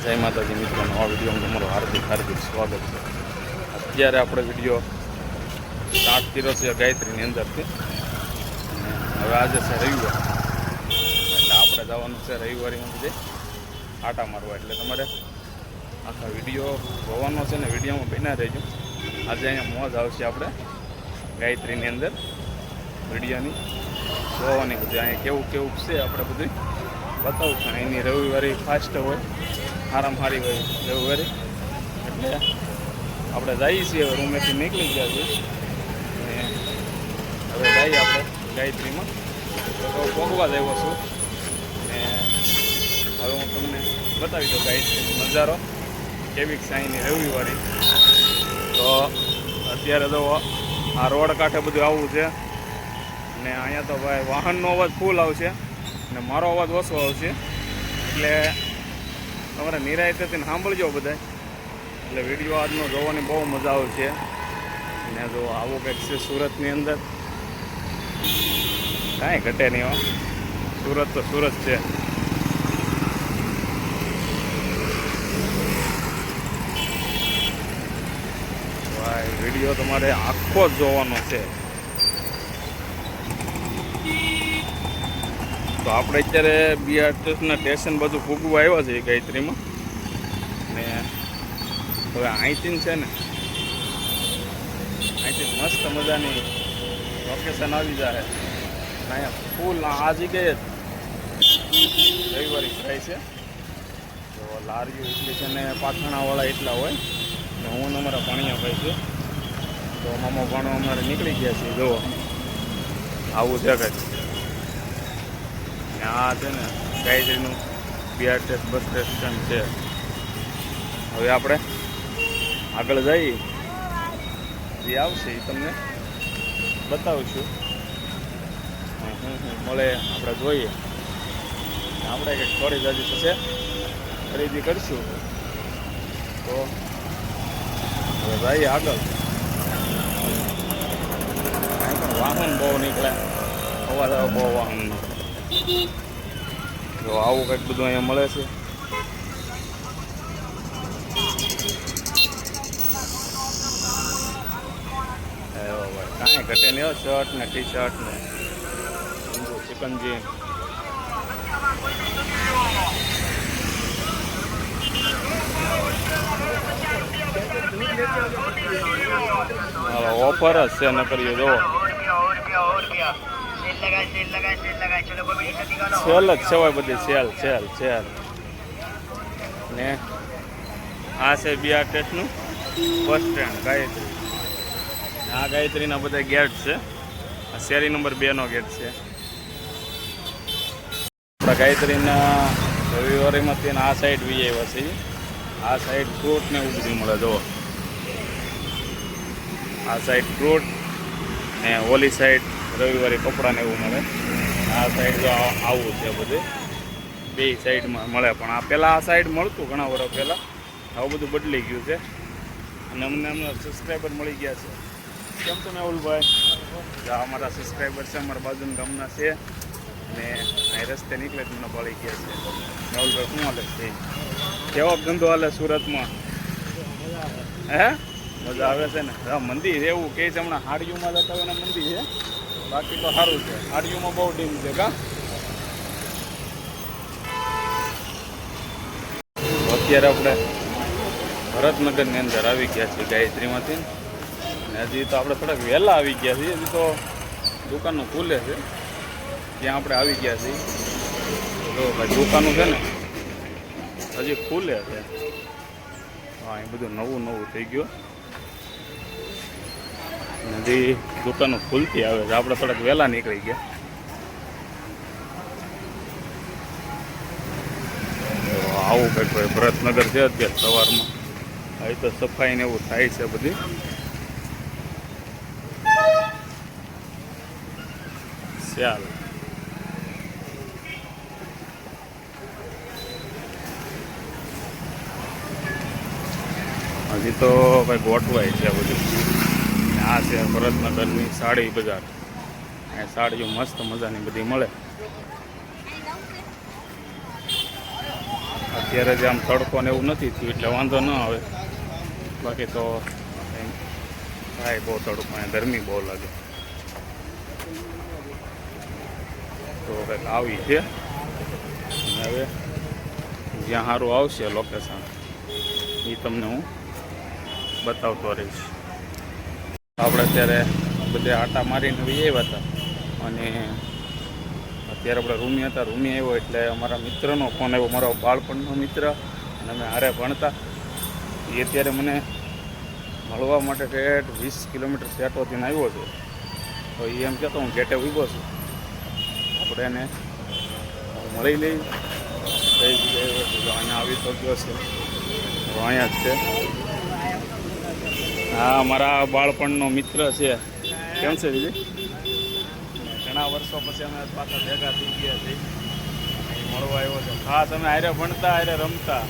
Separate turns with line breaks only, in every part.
જય માતાજી મિત્રો, નવા વિડીયોમાં તમારું હાર્દિક સ્વાગત છે। અત્યારે આપણે વિડીયો સ્ટાર્ટ કર્યો છે ગાયત્રીની અંદરથી। હવે આજે છે રવિવાર, એટલે આપણે જવાનું છે રવિવારીમાં બધે આટા મારવા। એટલે તમારે આખા વિડીયો જોવાનો છે ને, વિડીયોમાં બન્યા રહેજો। આજે અહીંયા મોજ આવશે આપણે ગાયત્રીની અંદર વિડીયોની જોવાની બધી। અહીંયા કેવું કેવું છે આપણે બધું બતાવશું। અહીંની રવિવારી ફાસ્ટ હોય, હારામાં હારી હોય રવિવારી। એટલે આપણે જઈએ છીએ, હવે રૂમેથી નીકળી ગયા છીએ અને હવે જઈએ આપણે ગાયત્રીમાં। તો પગવા જ આવ્યો છું ને હવે હું તમને બતાવી દઉં ગાયત્રીનો નજારો કેવી છે અહીંની રવિવારી। તો અત્યારે તો આ રોડ કાંઠે બધું આવવું છે ને અહીંયા તો ભાઈ વાહનનો અવાજ ફૂલ આવશે ને મારો અવાજ ઓછો આવશે। એટલે તમારે નિરાયતેથી સાંભળજો બધા, એટલે વિડીયો આજનો જોવાની બહુ મજા આવશે। ને જો આવું કંઈક છે સુરતની અંદર, કાંઈ ઘટે નહીં હો, સુરત તો સુરત છે। ભાઈ વિડીયો તમારે આખો જ જોવાનો છે। તો આપણે અત્યારે બીઆરટીએસના સ્ટેશન બધું ફૂગવા આવ્યા છે ગાયત્રીમાં ને હવે અહીંથી છે ને, અહીંથી મસ્ત મજાની લોકેશન આવી જાય। અહીંયા ફૂલ આ જગ્યાએ રવિવારી ભરાય છે। તો લારીઓ એટલી છે ને, પાથાણાવાળા એટલા હોય ને હું અમારા પાણીયા ભાઈ છે। તો મામા ભાણો અમારે નીકળી ગયા છીએ। જુઓ આવું છે કંઈક। આ છે ને ગાયત્રીનું બીઆરટીએસ બસ સ્ટેશન છે। હવે આપણે આગળ જઈએ, જે આવશે એ તમને બતાવીશું। મળે આપણે જોઈએ, આપણે કંઈક થોડી જાજી થશે ખરીદી કરીશું। તો હવે જઈએ આગળ। કાંઈ પણ વાહન બહુ નીકળે, અવાજ આવે બહુ વાહનનો। તો આવું કંઈક બધું અહીંયા મળે છે। કાંઈ ઘટે નહીં, શર્ટ ને ટી શર્ટ ને ચિકનજી। ઓફર જ છે, ન કરીએ જુઓ સેલ જ છે ભાઈ, બધી સેલ સેલ સેલ ને આ છે બીઆરટીએસનું બસ સ્ટેન્ડ ગાયત્રી। આ ગાયત્રીના બધા ગેટ છે, આ શેરી નંબર 2 નો ગેટ છે। આપણા ગાયત્રીના રવિવારીમાંથી આ સાઈડ વી આવ્યા છે। આ સાઈડ ફ્રૂટ ને એવું બધું મળે। જુઓ આ સાઈડ ફ્રૂટ ને ઓલી સાઈડ રવિવારી કપડાં ને એવું મળે। આ સાઈડ તો આવું છે બધું, બે સાઈડમાં મળે। પણ આ પહેલાં આ સાઈડ મળતું ઘણા વર્ષ પહેલાં, આવું બધું બદલી ગયું છે અને અમને સબસ્ક્રાઈબર મળી ગયા છે। કેમ છો મેહુલભાઈ? અમારા સબસ્ક્રાઈબર છે, અમારા બાજુના ગામના છે ને અહીં રસ્તે નીકળે જ મને મળી ગયા છે। મેહુલભાઈ શું હાલે છે? કેવો ધંધો હાલે સુરતમાં? હે મજા આવે છે ને? હા મંદિર એવું કહે છે, હમણાં હાડીઓમાં જતા હોય એના મંદિર છે, બાકી તો સારું છે। હાડીઓમાં બહુ ડીમ છે કા? અત્યારે આપણે ભરતનગરની અંદર આવી ગયા છીએ ગાયત્રીમાંથી ને હજી તો આપણે થોડાક વહેલા આવી ગયા છીએ। હજી તો દુકાનો ખુલે છે, ત્યાં આપણે આવી ગયા છીએ। તો ભાઈ દુકાનો છે ને હજી ખુલે છે। હા એ બધું નવું નવું થઈ ગયું, હજી દુકાનો ખુલતી આવે છે। આપણે થોડાક વહેલા નીકળી ગયા। આવું કંઈક ભાઈ ભરતનગર છે અત્યારે સવારમાં। અહીં તો સફાઈ ને એવું થાય છે બધી। ચાલ હજી તો ભાઈ ગોઠવાય છે બધું। આ છે ભરતનગરની સાડી બજાર। અહીંયા સાડીઓ મસ્ત મજાની બધી મળે। અત્યારે જે આમ તડકો ને એવું નથી થયું એટલે વાંધો ન આવે, બાકી તો થાય બહુ તડકો, ગરમી બહુ લાગે. તો કંઈક આવી છે. હવે જ્યાં સારું આવશે લોકેશન એ તમને હું બતાવતો રહીશ. આપણે અત્યારે બધે આટા મારીને આવ્યા હતા અને અત્યારે આપણે રૂમી હતા. રૂમી આવ્યો એટલે અમારા મિત્રનો ફોન આવ્યો, મારો બાળપણનો મિત્ર, અને અમે હારે ભણતા. એ અત્યારે મને મળવા માટે ઠેઠ 20 કિલોમીટર સેટોથી આવ્યો છે. તો એ એમ કહેતો હું ગેટે ઊભો છું, આપણે એને મળી લઈ. કઈ જગ્યાએ અહીંયા આવી તો ગયો છે, અહીંયા જ છે. હા, મારા બાળપણનો મિત્ર છે. કેમ છે વિજય? ઘણા વર્ષો પછી અમે પાછા ભેગા થઈ ગયા છીએ, મળવા આવ્યો છે. ખાસ અમે હારે ભણતા, હારે રમતા.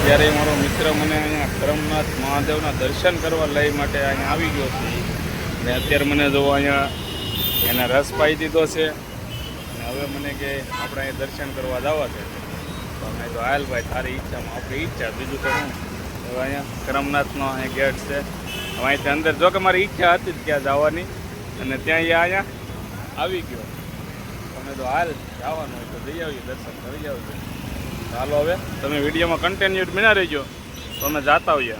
ત્યારે મારો મિત્ર મને અહીંયા કરમનાથ મહાદેવના દર્શન કરવા લઈ માટે અહીંયા આવી ગયો છે. અને અત્યારે મને જો અહીંયા એને રસ પાઈ દીધો છે અને હવે મને કે આપણે અહીંયા દર્શન કરવા જવા છે. તો અમે તો હાલ ભાઈ, તારી ઈચ્છામાં આપણી ઈચ્છા, બીજું તો હું. હવે અહીંયા કરમનાથનો અહીંયા ગેટ છે. હવે અહીંથી અંદર જો કે મારી ઈચ્છા હતી જ ત્યાં જવાની, અને ત્યાં અહીંયા આવી ગયો. તમે તો હાલ જવાનું હોય તો જઈ આવીએ, દર્શન કરી આવીએ. ચાલો હવે તમે વિડીયોમાં કન્ટિન્યુડ બના રહેજો, તો અમે જાતા હોઈએ.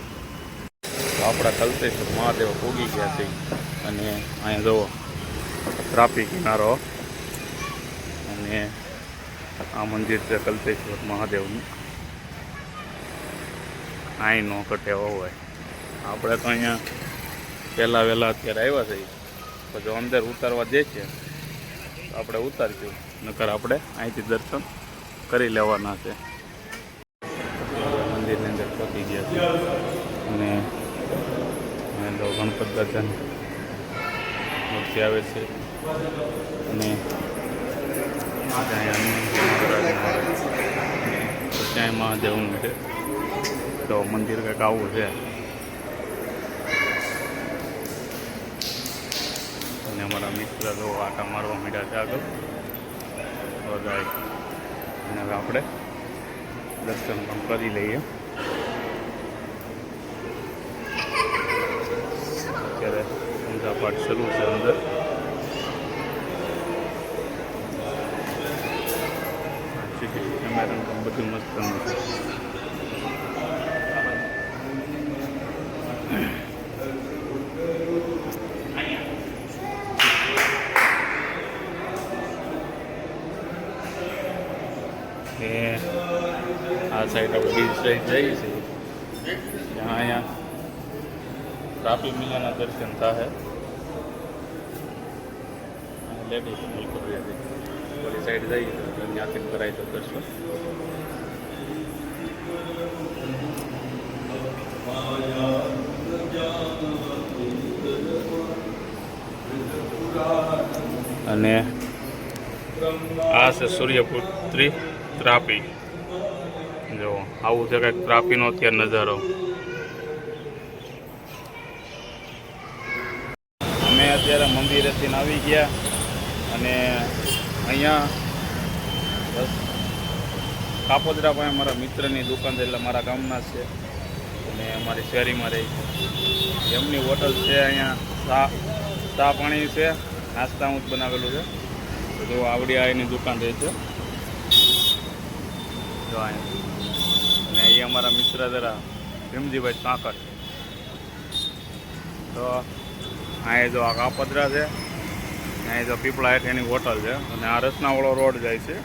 તો આપણા કલ્પેશ્વર મહાદેવ પૂગી ગયા છે. અને અહીંયા જુઓ ટ્રાફિક કિનારો, અને આ મંદિર છે કલ્પેશ્વર મહાદેવનું. અહીં નો કટે હોય. આપણે તો અહીંયા પહેલાં વહેલા અત્યારે આવ્યા છીએ, પછી અંદર ઉતારવા દે છે તો આપણે ઉતારશું, નકર આપણે અહીંથી દર્શન કરી લેવાના છે. મંદિરની અંદર પહોંચી ગયા છે અને ગણપત દાદાની મૂર્તિ આવે છે. અને ત્યાં મહાદેવનું છે. તો મંદિર કંઈક આવું છે. અને અમારા મિત્ર તો આટા મારવા માંડ્યા છે આગળ વધારે. અને હવે આપણે દર્શન પણ કરી લઈએ. અત્યારે પૂજા પાઠ શરૂ છે અંદર. કેમેરા પણ બધું મસ્ત નથી. આ સાઈડ આપણે બીજ સાઈડ જઈએ છીએ, જ્યાં અહીંયા તાપી મિયાના દર્શન થાય. લેડીઝ કરી હતી, ઓલી સાઈડ જઈએ તો ત્યાંથી કરાય તો દર્શન. અને આ છે સૂર્યપુત્રી ત્રાપી. જો આવું છે કંઈક ત્રાપીનો અત્યારે નજારો. અમે અત્યારે મંદિરેથી આવી ગયા અને અહીંયા બસ કાપોદરા પાસે મારા મિત્રની દુકાન છે, એટલે મારા ગામના છે અને અમારી શહેરીમાં રહી છે. એમની હોટલ છે. અહીંયા ચા પાણી છે, નાસ્તા હું જ બનાવેલું છે. જો આવડી આની દુકાન રહે છે. જો અહીંયા અને અહીં અમારા મિત્ર જરા ભીમજીભાઈ કાંકર. તો અહીંયા જો આ કાપોદરા છે, અહીં જો પીપળા હેઠ એની હોટલ છે, અને આ રસનાવાળો રોડ જાય છે.